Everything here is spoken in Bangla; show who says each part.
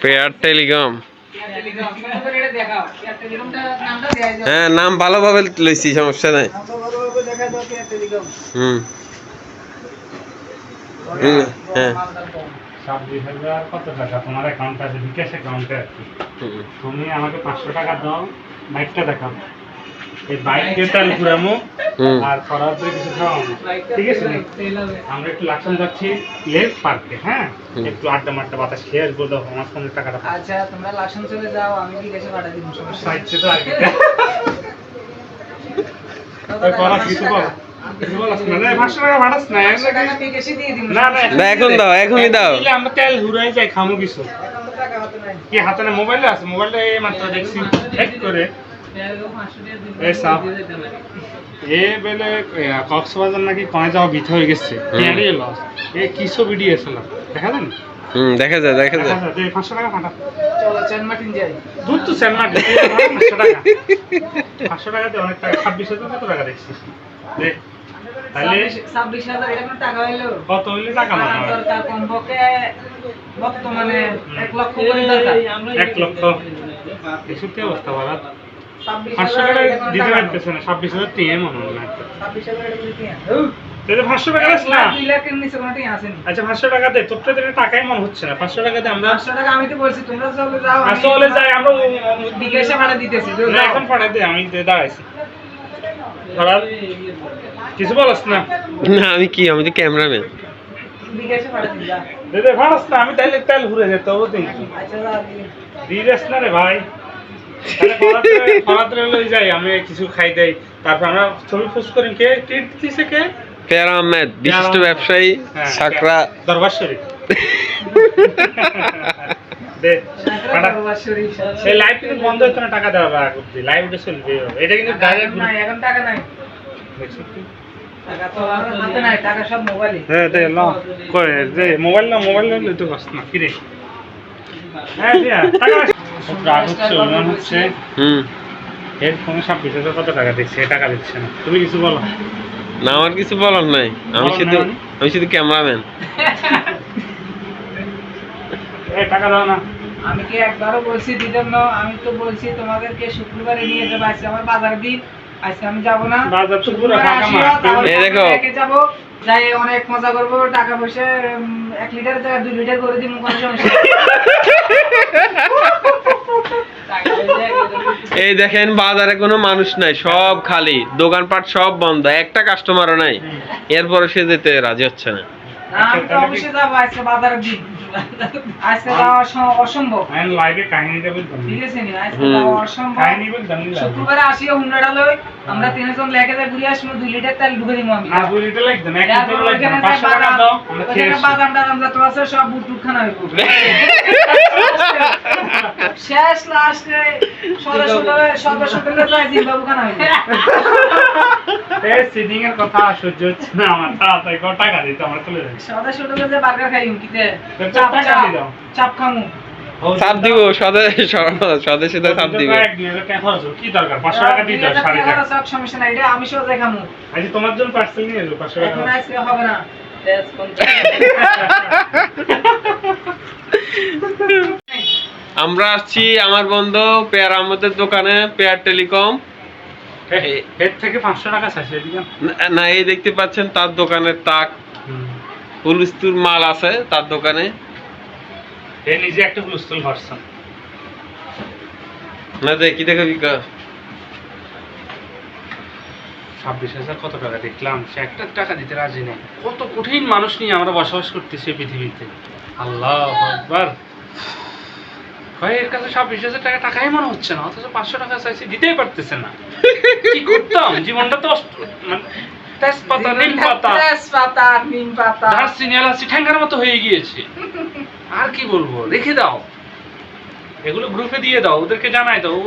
Speaker 1: Pair telecom. হ্যাঁ, নাম ভালোভাবে লইছি, সমস্যা নাই। হুম হুম, হ্যাঁ।
Speaker 2: 26,000 কত টাকা তোমার অ্যাকাউন্টে আছে? বিকাশ অ্যাকাউন্টে আছে। তুমি আমাকে 500 টাকা দাও, বাইকটা দেখাও। এই বাইকটা তেল ঘুরামো আর করার পরে কিছু খাওয়াবো, ঠিক আছে? আমরা একটু লাকসাম যাচ্ছি লেক পার্কে, হ্যাঁ, একটু আড্ডা মাড্ডা বাতাস খেয়ে আসবো। দাও আমার ফোনের টাকাটা।
Speaker 3: আচ্ছা, তোমরা লাকসাম চলে যাও, আমি বিকাশে পাঠিয়ে দিব, সমস্যা নাই।
Speaker 2: সাইডে তো আর কি ওই করা কিছু বল, কিছু বলছ না। না 500 টাকা ভাড়াস না,
Speaker 3: 500 টাকা বিকাশে দিয়ে দিব।
Speaker 2: না
Speaker 1: না, এখন দাও, এখনই দাও।
Speaker 2: আমরা তেল ঘুরাই যাই, খামু কিছু।
Speaker 3: এখন তো টাকা হাতে নাই।
Speaker 2: কি হাতে না? মোবাইলে আছে, মোবাইলটা এই মাত্র দেখছি হ্যাক করে। এই সাপ এ বেলে কক্সবাজার নাকি কনে যাওয়া বিথ হয়ে গেছে, কেড়ে লস। এ কিসো ভিডিও আছে না, দেখা যায় না?
Speaker 1: দেখা যায়, দেখা যায়।
Speaker 2: 500 টাকা ফাটা।
Speaker 3: চলো সেন্ট মার্টিন যাই।
Speaker 2: দুধ তো সেন্ট মার্টিন 500 টাকা। 500 টাকাতে অনেক টাকা। 26,000 কত টাকা দেখছিস? দে তাহলে
Speaker 3: 26,000 এটা কোনো টাকা হইলো?
Speaker 2: কত হইলে টাকা না হয়?
Speaker 3: দরকার কমপক্ষে বর্তমানে 1 লক্ষ করে দরকার।
Speaker 2: 1 লক্ষ। এসব কি অবস্থা বলা? 500 টাকা দিতে পারতেছ না, 26,000 টিএ মনে হয় না।
Speaker 3: 26,000 এটা বুঝি না।
Speaker 2: তাহলে 500 টাকা আছে না?
Speaker 3: 2 লাখের নিচে কোনটাই আসেনি।
Speaker 2: আচ্ছা 500 টাকা দে, তোর তো এটা টাকাই মনে হচ্ছে না। 500 টাকা দে, আমরা
Speaker 3: 500 টাকা আমি তো বলছি তোমরা চলে যাও, আমি
Speaker 2: চলে যাই। আমরা
Speaker 3: বিকাশে ভাড়া দিতেছি।
Speaker 2: না, এখন পাঠাই দে, আমি দাঁড়াইছি। ধরার কিছু বলস না?
Speaker 1: না, আমি তো ক্যামেরাম্যান।
Speaker 3: বিকাশে ভাড়া দিই যা।
Speaker 2: দে ভাড়াস না, আমি তাইলে তেল ঘুরে যেতে হবে। তুই
Speaker 3: আচ্ছা যা দিই।
Speaker 2: দিস না রে ভাই। তাহলে ফরাতে লই যাই, আমি কিছু খাই দেই, তারপর আমরা ছবি পোস্ট করি। কে ট্রিট দিছে? কে?
Speaker 1: পেয়ার আহমেদ, বিশিষ্ট ব্যবসায়ী, সাকরা
Speaker 2: দরবার শরীফ। দে
Speaker 3: দরবার শরীফ।
Speaker 2: সেই লাইভ কিন্তু বন্ধ হতো না, টাকা দেওয়া লাগবে। লাইভ উঠে চলবে, এটা কিন্তু ডাইরেক্ট
Speaker 3: না, এখন টাকা নাই। টাকা তো আমার হাতে নাই, টাকা সব মোবাইলে।
Speaker 2: হ্যাঁ দে ল কই যে মোবাইল লই তো কষ্ট না কি রে। হ্যাঁ দিয়া টাকা রাগ হচ্ছে, মন হচ্ছে। হেডফোনে 26,000 কত টাকা দিচ্ছে, টাকা দিচ্ছে না। তুমি কিছু বলো
Speaker 1: না, আমার কিছু বলার নাই। আমি শুধু ক্যামেরাম্যান।
Speaker 2: এই টাকা দাও না।
Speaker 3: আমি কি একবারও বলছি দিতাম না? আমি তো বলছি তোমাদেরকে শুক্রবারে নিয়ে যাবো। আজকে আমার বাজার দিন, আজকে আমি যাবো না।
Speaker 2: বাজার তো পুরো ফাঁকা মাঠ।
Speaker 1: এই দেখো,
Speaker 3: যাবো, যাই অনেক মজা করবো। টাকা পয়সা 1 লিটার জায়গায় 2 লিটার করে দিব, কোনো সমস্যা নেই।
Speaker 1: এই দেখেন, বাজারে কোনো মানুষ নাই, সব খালি, দোকানপাট সব বন্ধ, একটা কাস্টমারও নাই। এরপরে সে যেতে রাজি হচ্ছে না।
Speaker 3: আমি তো অবশ্যই যাবো, আজকে বাজারের দিন। আজকে যাওয়া অসম্ভব।
Speaker 2: আমি লাইভে কাহিনীটা বলতাম,
Speaker 3: ঠিক আছে নি? আজকে যাওয়া অসম্ভব।
Speaker 2: কাহিনী বলতাম না।
Speaker 3: শুক্রবারে আসিও হুন্ডাটা লই, আমরা 3 জন লেগে যাই, ঘুরে আসবো। 2 লিটার তেল ঢুকে দিব আমি।
Speaker 2: না 2 লিটার লাগবে না, 1 লিটার লাগবে না। 500 টাকা দাও, আমরা খেয়ে আসি।
Speaker 3: বাদাম টাদাম যত আছে সব বুটুক খানা হইব। শেষ লাস্টে সর্বসুন্দর যায় জিম্বাবু খানা হইব।
Speaker 2: এই সিডিং এর কথা সহ্য হচ্ছে না আমার। তাড়াতাড়ি কত টাকা দিতে আমরা চলে যাই।
Speaker 3: সর্বসুন্দর যে বার্গার খাইম কিতে
Speaker 2: টাকা দিয়ে দাও।
Speaker 3: চাপ খামু।
Speaker 1: চাপ দিব, স্বদেশে চাপ দিব।
Speaker 2: কি দরকার? 500 টাকা দিয়ে দাও, সাড়ে
Speaker 3: টাকা সব সমস্যা নাই, এটা আমি সোজা খামু।
Speaker 2: আজ তোমার জন্য পার্সেল নিয়ে এলো 500 টাকা।
Speaker 3: এখন আজকে হবে না।
Speaker 1: আমরা আসছি আমার বন্ধু পেয়ার আহমেদের দোকানে, পেয়ার টেলিকম।
Speaker 2: এর থেকে 500 টাকা চাইছে এদিকে
Speaker 1: না, এই দেখতে পাচ্ছেন তার দোকানের তাক, হুলস্থুল মাল আছে তার দোকানে।
Speaker 2: এ নিজে একটা হুলস্থুল ভার্সন।
Speaker 1: না দেখি, দেখো বিকাশ
Speaker 2: 26,000 কত টাকা দেখলাম, সে একটা টাকা দিতে রাজি নেই। কত কঠিন মানুষ নিয়ে আমরা বসবাস করতেছি পৃথিবীতে। আল্লাহু আকবার। ভাই এর কাছে 26,000 টাকা টাকাই মনে হচ্ছে না, অথচ 500 টাকা চাইছি, দিতেই পারতেছে না। কি করতাম জীবনটা তো তেজপাতা নিম পাতা দারচিনি এলাচি ঠ্যাঙ্গার মতো হয়ে গিয়েছে। আর কি বলবো, রেখে দাও, এগুলো গ্রুপে দিয়ে দাও, ওদেরকে জানাই দাও।